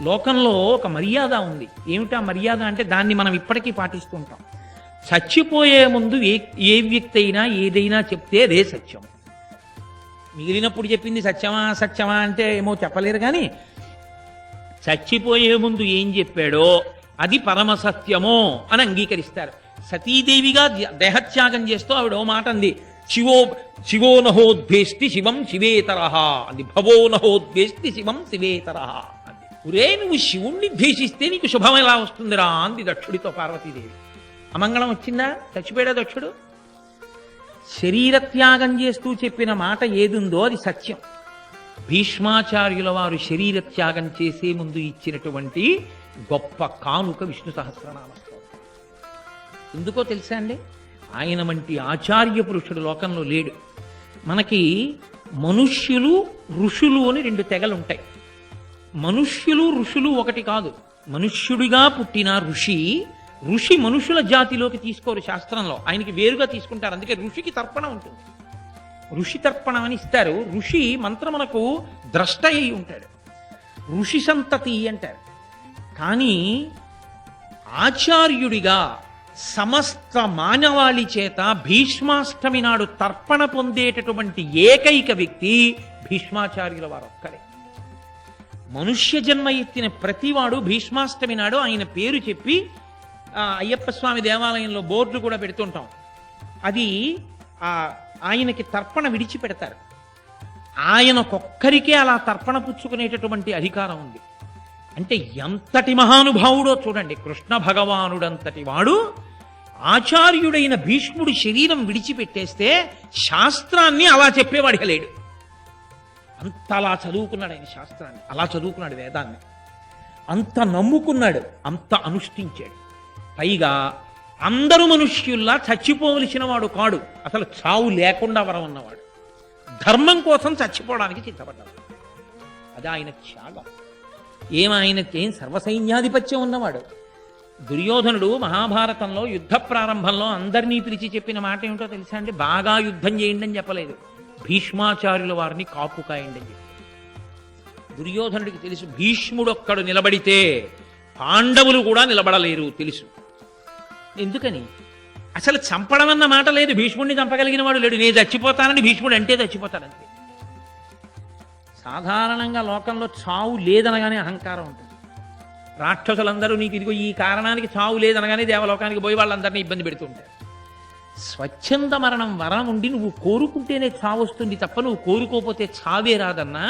లోకంలో ఒక మర్యాద ఉంది. ఏమిటా మర్యాద అంటే దాన్ని మనం ఇప్పటికీ పాటిస్తుంటాం. చచ్చిపోయే ముందు ఏ వ్యక్తి అయినా ఏదైనా చెప్తే అదే సత్యం. మిగిలినప్పుడు చెప్పింది సత్యమా సత్యమా అంటే ఏమో చెప్పలేరు, కానీ చచ్చిపోయే ముందు ఏం చెప్పాడో అది పరమసత్యమో అని అంగీకరిస్తారు. సతీదేవిగా దేహత్యాగం చేస్తూ ఆవిడ ఓ మాట అంది, శివో నహోద్భేష్టి శివం శివేతరహ అంది, భవో నహోద్భేష్టి శివం శివేతరహ అంది. ఒరే నువ్వు శివుణ్ణి ద్వేషిస్తే నీకు శుభం ఎలా వస్తుందిరా అంది దక్షుడితో పార్వతీదేవి. అమంగళం వచ్చిందా? చచ్చిపోయాడా దక్షుడు? శరీరత్యాగం చేస్తూ చెప్పిన మాట ఏదుందో అది సత్యం. భీష్మాచార్యుల వారు శరీరత్యాగం చేసే ముందు ఇచ్చినటువంటి గొప్ప కానుక విష్ణు సహస్రనామ స్తోత్రం. ఎందుకో తెలుసా అండి? ఆయన వంటి ఆచార్య పురుషుడు లోకంలో లేడు. మనకి మనుష్యులు ఋషులు అని రెండు తెగలు ఉంటాయి. మనుష్యులు ఋషులు ఒకటి కాదు. మనుష్యుడిగా పుట్టిన ఋషి మనుషుల జాతిలోకి తీసుకోరు శాస్త్రంలో, ఆయనకి వేరుగా తీసుకుంటారు. అందుకే ఋషికి తర్పణ ఉంటుంది. ఋషి తర్పణం అని ఇస్తారు. ఋషి మంత్రమునకు ద్రష్ట అయి ఉంటాడు, ఋషి సంతతి అంటారు. కానీ ఆచార్యుడిగా సమస్త మానవాళి చేత భీష్మాష్టమి నాడు తర్పణ పొందేటటువంటి ఏకైక వ్యక్తి భీష్మాచార్యుల వారు ఒక్కరే. మనుష్య జన్మ ఎత్తిన ప్రతివాడు భీష్మాష్టమి నాడు ఆయన పేరు చెప్పి అయ్యప్ప స్వామి దేవాలయంలో బోర్డులు కూడా పెడుతుంటాం. అది ఆయనకి తర్పణ విడిచిపెడతారు. ఆయనకొక్కరికే అలా తర్పణ పుచ్చుకునేటటువంటి అధికారం ఉంది. అంటే ఎంతటి మహానుభావుడో చూడండి. కృష్ణ భగవానుడంతటి వాడు ఆచార్యుడైన భీష్ముడి శరీరం విడిచిపెట్టేస్తే శాస్త్రాన్ని అలా చెప్పేవాడిగా లేడు. అంత అలా చదువుకున్నాడు ఆయన శాస్త్రాన్ని, అలా చదువుకున్నాడు వేదాన్ని, అంత నమ్ముకున్నాడు, అంత అనుష్ఠించాడు. పైగా అందరూ మనుష్యుల్లా చచ్చిపోవలసిన వాడు కాడు, అసలు చావు లేకుండా వరం ఉన్నవాడు. ధర్మం కోసం చచ్చిపోవడానికి సిద్ధపడ్డాడు. అది ఆయన త్యాగం. ఆయనకేం సర్వసైన్యాధిపత్యం ఉన్నవాడు. దుర్యోధనుడు మహాభారతంలో యుద్ధ ప్రారంభంలో అందరినీ పిలిచి చెప్పిన మాట ఏమిటో తెలుసా అండి? బాగా యుద్ధం చేయండి అని చెప్పలేదు, భీష్మాచార్యుల వారిని కాపు కాయండి అని చెప్పి. దుర్యోధనుడికి తెలుసు భీష్ముడొక్కడు నిలబడితే పాండవులు కూడా నిలబడలేరు తెలుసు. ఎందుకని? అసలు చంపడం అన్న మాట లేదు, భీష్ముడిని చంపగలిగిన వాడు లేడు. నేను చచ్చిపోతానని భీష్ముడు అంటే చచ్చిపోతాడంతే. సాధారణంగా లోకంలో చావు లేదనగానే అహంకారం ఉంటుంది. రాక్షసులందరూ నీకు ఇదిగో ఈ కారణానికి చావు లేదనగానే దేవలోకానికి పోయి వాళ్ళందరినీ ఇబ్బంది పెడుతూ ఉంటారు. స్వచ్ఛంద మరణం వరం ఉండి నువ్వు కోరుకుంటేనే చావు వస్తుంది తప్ప నువ్వు కోరుకోపోతే చావే రాదన్నా.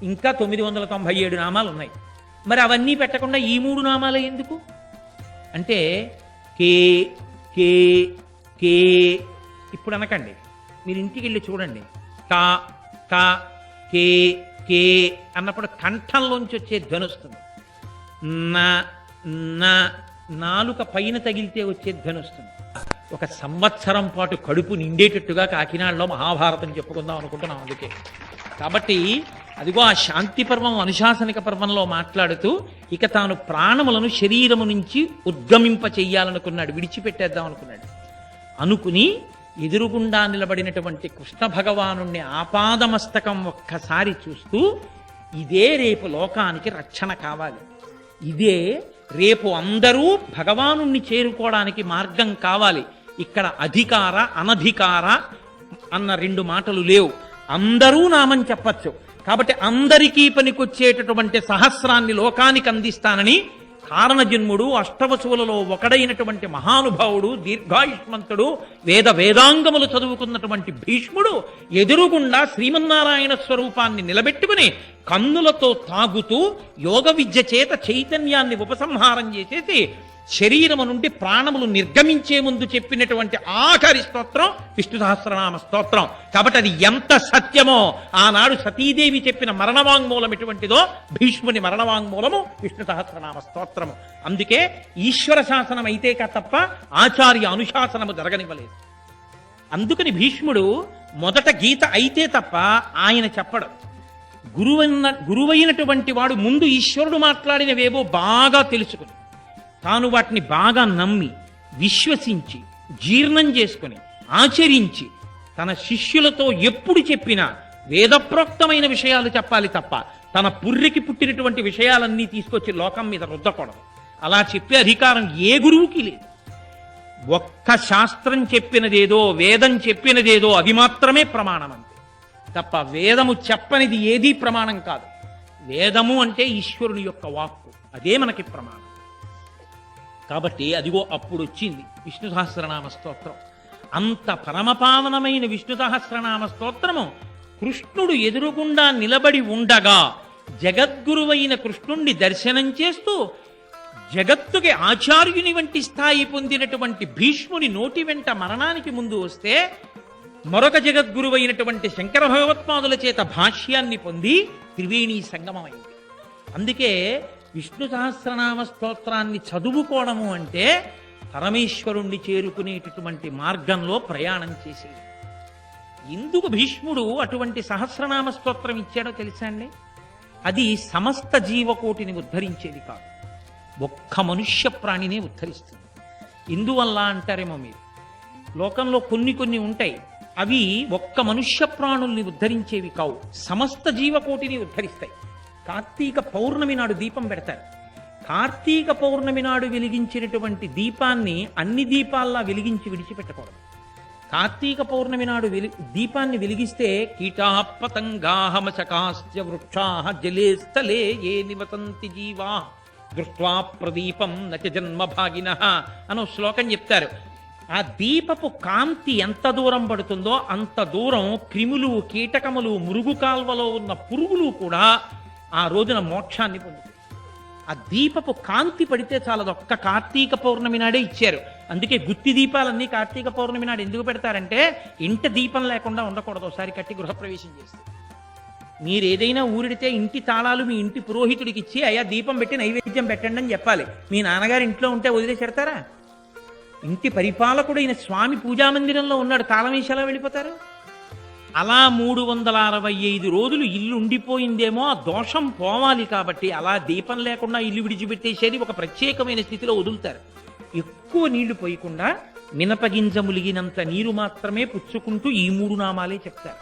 ఇంకా 997 నామాలు ఉన్నాయి. మరి అవన్నీ పెట్టకుండా ఈ 3 నామాలే ఎందుకు అంటే కే కే కే ఇప్పుడు అనకండి, మీరు ఇంటికి వెళ్ళి చూడండి. కా కా కే కే అన్నప్పుడు కంఠంలోంచి వచ్చే ధ్వని వస్తుంది. నాలుక పైన తగిలితే వచ్చే ధ్వని వస్తుంది. ఒక సంవత్సరం పాటు కడుపు నిండేటట్టుగా కాకినాడలో మహాభారతం చెప్పుకుందాం అనుకుంటున్నాం. అందుకే కాబట్టి అదిగో ఆ శాంతి పర్వం అనుశాసనిక పర్వంలో మాట్లాడుతూ ఇక తాను ప్రాణములను శరీరము నుంచి ఉద్గమింప చెయ్యాలనుకున్నాడు, విడిచిపెట్టేద్దాం అనుకున్నాడు. అనుకుని ఎదురుగుండా నిలబడినటువంటి కృష్ణ భగవాను ఆపాదమస్తకం ఒక్కసారి చూస్తూ ఇదే రేపు లోకానికి రక్షణ కావాలి, ఇదే రేపు అందరూ భగవాను చేరుకోవడానికి మార్గం కావాలి. ఇక్కడ అధికార అనధికార అన్న 2 మాటలు లేవు. అందరూ నామం చెప్పచ్చు. కాబట్టి అందరికీ పనికొచ్చేటటువంటి సహస్రాన్ని లోకానికి అందిస్తానని కారణజన్ముడు, అష్టవసువులలో ఒకడైనటువంటి మహానుభావుడు, దీర్ఘాయుష్మంతుడు, వేదాంగములు చదువుకున్నటువంటి భీష్ముడు ఎదురుగుండా శ్రీమన్నారాయణ స్వరూపాన్ని నిలబెట్టుకుని కన్నులతో తాగుతూ యోగ విద్య చేత చైతన్యాన్ని ఉపసంహారం చేసేసి శరీరము నుండి ప్రాణములు నిర్గమించే ముందు చెప్పినటువంటి ఆఖరి స్తోత్రం విష్ణు సహస్రనామ స్తోత్రం. కాబట్టి అది ఎంత సత్యమో ఆనాడు సతీదేవి చెప్పిన మరణవాంగ్మూలం ఎటువంటిదో భీష్ముని మరణవాంగ్మూలము విష్ణు సహస్రనామ స్తోత్రము. అందుకే ఈశ్వర శాసనం అయితే తప్ప ఆచార్య అనుశాసనము జరగనివ్వలేదు. అందుకని భీష్ముడు మొదట గీత అయితే తప్ప ఆయన చెప్పడం. గురువైనటువంటి వాడు ముందు ఈశ్వరుడు మాట్లాడినవేవో బాగా తెలుసుకుని తాను వాటిని బాగా నమ్మి విశ్వసించి జీర్ణం చేసుకుని ఆచరించి తన శిష్యులతో ఎప్పుడు చెప్పినా వేదప్రోక్తమైన విషయాలు చెప్పాలి తప్ప తన పుర్రికి పుట్టినటువంటి విషయాలన్నీ తీసుకొచ్చి లోకం మీద రుద్దకూడదు. అలా చెప్పే అధికారం ఏ గురువుకి లేదు. ఒక్క శాస్త్రం చెప్పినదేదో, వేదం చెప్పినదేదో అది మాత్రమే ప్రమాణం అంతే తప్ప వేదము చెప్పనిది ఏదీ ప్రమాణం కాదు. వేదము అంటే ఈశ్వరుని యొక్క వాక్కు, అదే మనకి ప్రమాణం. కాబట్టి అదిగో అప్పుడు వచ్చింది విష్ణు సహస్రనామ స్తోత్రం. అంత పరమపావనమైన విష్ణు సహస్రనామ స్తోత్రము కృష్ణుడు ఎదురుగుండా నిలబడి ఉండగా జగద్గురువైన కృష్ణుణ్ణి దర్శనం చేస్తూ జగత్తుకి ఆచార్యుని వంటి స్థాయి పొందినటువంటి భీష్ముని నోటి వెంట మరణానికి ముందు వస్తే మరొక జగద్గురువైనటువంటి శంకర భగవత్పాదుల చేత భాష్యాన్ని పొంది త్రివేణీ సంగమమైంది. అందుకే విష్ణు సహస్రనామ స్తోత్రాన్ని చదువుకోవడము అంటే పరమేశ్వరుణ్ణి చేరుకునేటటువంటి మార్గంలో ప్రయాణం చేసేది. ఎందుకు భీష్ముడు అటువంటి సహస్రనామ స్తోత్రం ఇచ్చాడో తెలుసా అండి? అది సమస్త జీవకోటిని ఉద్ధరించేది కాదు, ఒక్క మనుష్య ప్రాణినే ఉద్ధరిస్తుంది. ఇందువల్ల అంటారేమో మీరు, లోకంలో కొన్ని ఉంటాయి, అవి ఒక్క మనుష్య ప్రాణుల్ని ఉద్ధరించేవి కావు, సమస్త జీవకోటిని ఉద్ధరిస్తాయి. కార్తీక పౌర్ణమి నాడు దీపం పెడతారు. కార్తీక పౌర్ణమి నాడు వెలిగించినటువంటి దీపాన్ని అన్ని దీపాల్లా వెలిగించి విడిచిపెట్టకూడదు. కార్తీక పౌర్ణమి నాడు దీపాన్ని వెలిగిస్తే కీటాః పతంగాః మశకాశ్చ వృక్షాః జలే స్థలే ఏ నివసంతి జీవా దృష్ట్వా ప్రదీపం నచ జన్మ భాగినః అనో శ్లోకం చెప్తారు. ఆ దీపపు కాంతి ఎంత దూరం పడుతుందో అంత దూరం క్రిములు, కీటకములు, మురుగు కాల్వలో ఉన్న పురుగులు కూడా ఆ రోజున మోక్షాన్ని పొందుతాయి. ఆ దీపపు కాంతి పడితే చాలదు. ఒక్క కార్తీక పౌర్ణమి నాడే ఇచ్చారు. అందుకే గుత్తి దీపాలన్నీ కార్తీక పౌర్ణమి నాడు ఎందుకు పెడతారంటే ఇంటి దీపం లేకుండా ఉండకూడదు. ఒకసారి కట్టి గృహప్రవేశం చేస్తే మీరు ఏదైనా ఊరిడితే ఇంటి తాళాలు మీ ఇంటి పురోహితుడికి ఇచ్చి అయ్యా దీపం పెట్టి నైవేద్యం పెట్టండి అని చెప్పాలి. మీ నాన్నగారు ఇంట్లో ఉంటే వదిలేసి పెడతారా? ఇంటి పరిపాలకుడైన స్వామి పూజామందిరంలో ఉన్నాడు, తాళం వేసి ఎలా వెళ్ళిపోతారు? అలా 365 రోజులు ఇల్లు ఉండిపోయిందేమో, ఆ దోషం పోవాలి కాబట్టి అలా దీపం లేకుండా ఇల్లు విడిచిపెట్టేసేది ఒక ప్రత్యేకమైన స్థితిలో వదులుతారు. ఎక్కువ నీళ్లు పోయకుండా మినపగింజ ములిగినంత నీరు మాత్రమే పుచ్చుకుంటూ ఈ 3 నామాలే చెప్తారు.